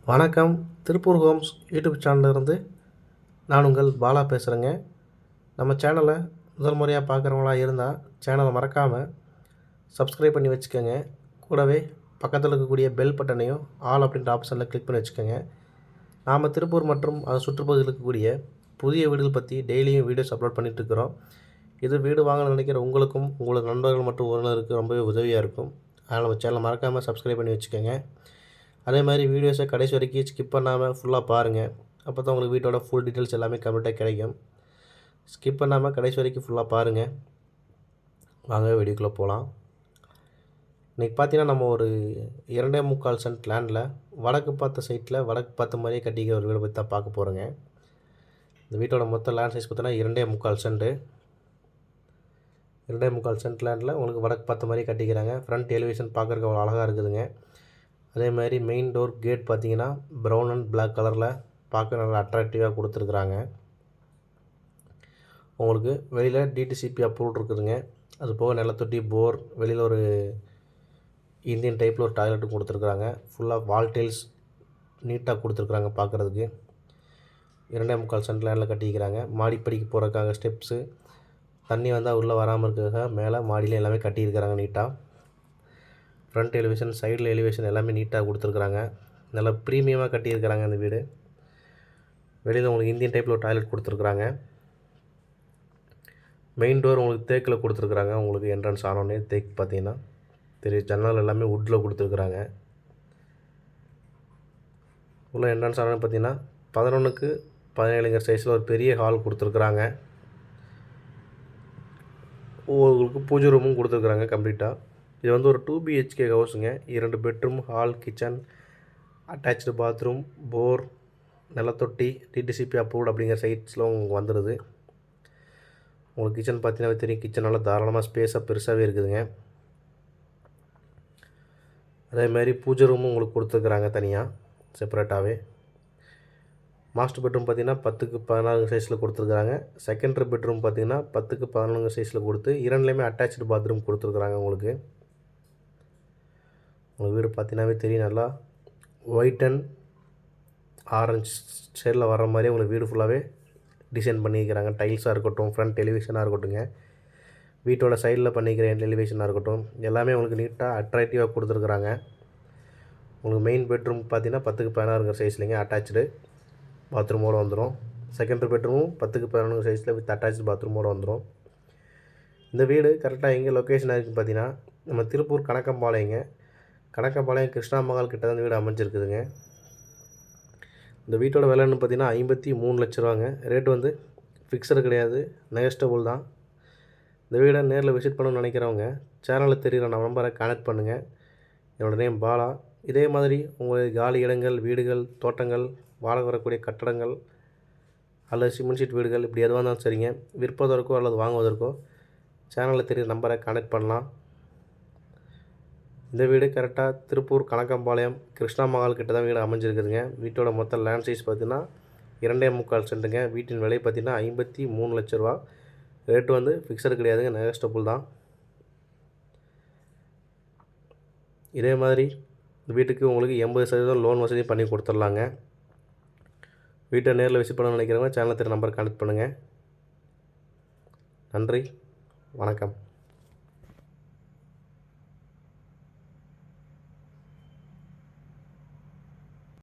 வணக்கம். Tiruppur Holmes YouTube சேனல்லேருந்து நான் உங்கள் பாலா பேசுகிறேங்க. நம்ம சேனலை முதல் முறையாக பார்க்குறவங்களா இருந்தால் சேனலை மறக்காமல் சப்ஸ்கிரைப் பண்ணி வச்சுக்கோங்க. கூடவே பக்கத்தில் இருக்கக்கூடிய பெல் பட்டனையும் ஆல் அப்படின்ற ஆப்ஷனில் கிளிக் பண்ணி வச்சுக்கோங்க. நாம் திருப்பூர் மற்றும் அது சுற்றுப்பகுதியில் இருக்கக்கூடிய புதிய வீடுகள் பற்றி டெய்லியும் வீடியோஸ் அப்லோட் பண்ணிகிட்ருக்கிறோம். இது வீடு வாங்கணும்னு நினைக்கிற உங்களுக்கும் உங்களோட நண்பர்கள் மற்றும் உறவினருக்கு ரொம்பவே உதவியாக இருக்கும். அதனால் நம்ம சேனலை மறக்காமல் சப்ஸ்கிரைப் பண்ணி வச்சுக்கோங்க. அதே மாதிரி வீடியோஸை கடைசி வரைக்கும் ஸ்கிப் பண்ணாமல் ஃபுல்லாக பாருங்கள். அப்போ தான் உங்களுக்கு வீட்டோட ஃபுல் டீட்டெயில்ஸ் எல்லாமே கம்ப்ளீட்டாக கிடைக்கும். ஸ்கிப் பண்ணாமல் கடைசி வரைக்கும் ஃபுல்லாக பாருங்கள். வாங்க வீடியோக்குள்ளே போகலாம். இன்றைக்கி பார்த்தீங்கன்னா நம்ம ஒரு 2.25 சென்ட் லேண்டில் வடக்கு பார்த்த சைட்டில் வடக்கு பார்த்த மாதிரியே கட்டிக்கிற ஒரு வீடை பற்றி தான் பார்க்க போகிறோங்க. இந்த வீட்டோட மொத்த லேண்ட் சைஸ் பார்த்தீங்கன்னா 2.25 சென்ட்டு. 2.25 சென்ட் லேண்டில் உங்களுக்கு வடக்கு பார்த்த மாதிரியே கட்டிக்கிறாங்க. ஃப்ரண்ட் எலிவேஷன் பார்க்குறதுக்கு அவ்வளோ அழகாக இருக்குதுங்க. அதே மாதிரி மெயின் டோர் கேட் பார்த்தீங்கன்னா ப்ரௌன் அண்ட் பிளாக் கலரில் பார்க்க நல்லா அட்ராக்டிவாக கொடுத்துருக்குறாங்க. உங்களுக்கு வெளியில் டிடிசிபி அப்ரூவல் இருக்குதுங்க. அது போக நிலத்தொட்டி போர், வெளியில் ஒரு இந்தியன் டைப்பில் ஒரு டாய்லெட்டும் கொடுத்துருக்குறாங்க. ஃபுல்லாக வால் டைல்ஸ் நீட்டாக கொடுத்துருக்குறாங்க பார்க்குறதுக்கு. 2.25 சென்ட் லேண்டில் கட்டிக்கிறாங்க. மாடிப்படிக்கு போகிறதுக்காக ஸ்டெப்ஸு, தண்ணி வந்தால் உள்ளே வராமல் இருக்கிறதுக்காக மேலே மாடியில் எல்லாமே கட்டியிருக்கிறாங்க நீட்டாக. ஃப்ரண்ட் எலிவேஷன், சைடில் எலிவேஷன் எல்லாமே நீட்டாக கொடுத்துருக்குறாங்க. நல்லா ப்ரீமியமாக கட்டியிருக்கிறாங்க இந்த வீடு. வெளியில் உங்களுக்கு இந்தியன் டைப்பில் ஒரு டாய்லெட் கொடுத்துருக்குறாங்க. மெயின் டோர் உங்களுக்கு தேக்கில் கொடுத்துருக்குறாங்க. உங்களுக்கு என்ட்ரன்ஸ் ஆனோடனே தேக்கு பார்த்தீங்கன்னா தெரியும். ஜன்னல் எல்லாமே வுட்டில் கொடுத்துருக்குறாங்க. உள்ள என்ட்ரன்ஸ் ஆனோன்னு பார்த்தீங்கன்னா 11க்கு 17ங்கிற சைஸில் ஒரு பெரிய ஹால் கொடுத்துருக்குறாங்க. உங்களுக்கு பூஜை ரூமும் கொடுத்துருக்குறாங்க கம்ப்ளீட்டாக. இது வந்து ஒரு 2 BHK ஹவுஸுங்க. 2 bedroom, hall, kitchen, attach bathroom, bore, நிலத்தொட்டி, டிடிசிபி அப்ரூவ்ட் அப்படிங்கிற சைட்ஸில் உங்களுக்கு வந்துடுது. உங்களுக்கு கிச்சன் பார்த்தீங்கன்னா தெரியும். கிச்சன் நல்லா தாராளமாக ஸ்பேஸாக பெருசாகவே இருக்குதுங்க. அதேமாதிரி பூஜை ரூமும் உங்களுக்கு கொடுத்துருக்குறாங்க தனியாக செப்பரேட்டாகவே. மாஸ்டர் பெட்ரூம் பார்த்தீங்கன்னா 10க்கு 16 சைஸில் கொடுத்துருக்குறாங்க. செகண்டரி பெட்ரூம் பார்த்தீங்கன்னா 10க்கு 11 சைஸில் கொடுத்து இரண்டுலேயுமே அட்டாச்சு பாத்ரூம் கொடுத்துருக்குறாங்க உங்களுக்கு. உங்கள் வீடு பார்த்தீங்கன்னாவே தெரியும். நல்லா ஒயிட் அண்ட் ஆரஞ்சு ஷேடில் வர மாதிரி உங்களுக்கு வீடு ஃபுல்லாகவே டிசைன் பண்ணியிருக்கிறாங்க. டைல்ஸாக இருக்கட்டும், ஃப்ரண்ட் எலிவேஷனாக இருக்கட்டுங்க, வீட்டோட சைடில் பண்ணிக்கிற எலிவேஷனாக இருக்கட்டும், எல்லாமே உங்களுக்கு நீட்டாக அட்ராக்டிவாக கொடுத்துருக்குறாங்க. உங்களுக்கு மெயின் பெட்ரூம் பார்த்தீங்கன்னா 10க்கு 16 சைஸ்லிங்க அட்டாச்சு பாத்ரூமோடு வந்துடும். செகண்டரி பெட்ரூமும் 10க்கு 11 சைஸில் வித் அட்டாச்சு பாத்ரூமோடு வந்துடும். இந்த வீடு கரெக்டாக எங்கே லொக்கேஷனாக இருக்குது பார்த்தீங்கன்னா நம்ம திருப்பூர் கணக்கம்பாளையங்க. கணக்கம்பாளையம் கிருஷ்ணா மகால் கிட்ட தான் இந்த வீடு அமைஞ்சிருக்குதுங்க. இந்த வீட்டோட விலைன்னு பார்த்தீங்கன்னா 53 லட்ச ரூபாங்க. ரேட்டு வந்து ஃபிக்ஸடு கிடையாது, நெகஸ்டபுள் தான். இந்த வீடை நேரில் விசிட் பண்ணணும்னு நினைக்கிறவங்க சேனலில் தெரிகிற நம்பரை கான்டெக்ட் பண்ணுங்கள். என்னோடய நேம் பாலா. இதே மாதிரி உங்களுடைய காலி இடங்கள், வீடுகள், தோட்டங்கள், வாடகை வரக்கூடிய கட்டடங்கள் அல்லது சிமெண்ட் ஷீட் வீடுகள் இப்படி எதுவாக இருந்தாலும் சரிங்க, விற்பதற்கோ அல்லது வாங்குவதற்கோ சேனலில் தெரிகிற நம்பரை கான்டெக்ட் பண்ணலாம். இந்த வீடு கரெக்டாக திருப்பூர் கணக்கம்பாளையம் கிருஷ்ணா மகால் கிட்ட தான் வீடு அமைஞ்சிருக்குதுங்க. வீட்டோட மொத்த லேண்ட் சைஸ் பார்த்தீங்கன்னா 2.25 சென்ட்டுங்க. வீட்டின் விலை பார்த்தீங்கன்னா 53 லட்ச ரூபா. ரேட்டு வந்து ஃபிக்ஸடு கிடையாதுங்க, நெகஸ்டபுள் தான். இதே மாதிரி வீட்டுக்கு உங்களுக்கு 80% லோன் வசதி பண்ணி கொடுத்துர்லாங்க. வீட்டை நேரில் விசிட் பண்ண நினைக்கிறவங்க சேனலில் தெரிகிற நம்பர் கான்டெக்ட் பண்ணுங்கள். நன்றி, வணக்கம்.